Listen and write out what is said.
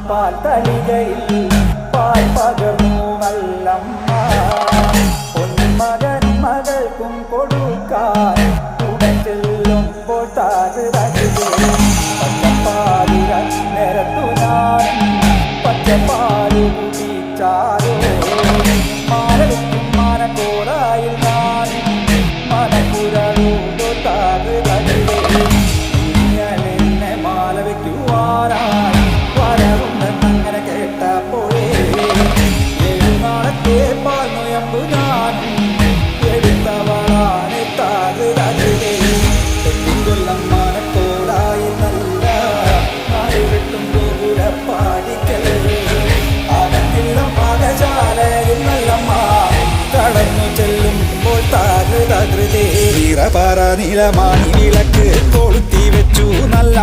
പാൽ തളികയിൽ പാൽ പകർന്നു നല്ലമ്മ പൊന്മകൻ മകൾക്കും കൊടുക്കാൻ ഉടൻ ചെല്ലുമ്പോൾ താഴ് പച്ചപ്പാലിര നിരത്തു ഞാൻ പച്ചപ്പാല് കുടിച്ചാലോ മാനവിക്കും മാനക്കോടായിൽ ഞാൻ മനക്കുരൂടോ താഴ് ഇങ്ങനെ മാല വയ്ക്കുവാനായി വരവുണ്ടെന്നങ്ങനെ കേട്ടപ്പോഴേ നാളത്തെ പാൽ നൊയമ്പു ഞാൻ എടുത്തവളാണ് താഴ് കൊല്ലം മാനക്കോടായി നല്ല നാട് വിട്ടും ഗോപുരപ്പാടിക്കൽ അകത്തില്ല പാകശാലയിൽ നല്ലമ്മ കടന്നു ചെല്ലുമ്പോൾ താഴ് തകൃതേ ഈറപാറ നീലമാണി വിളക്ക് കൊളുത്തി വെച്ചു നല്ല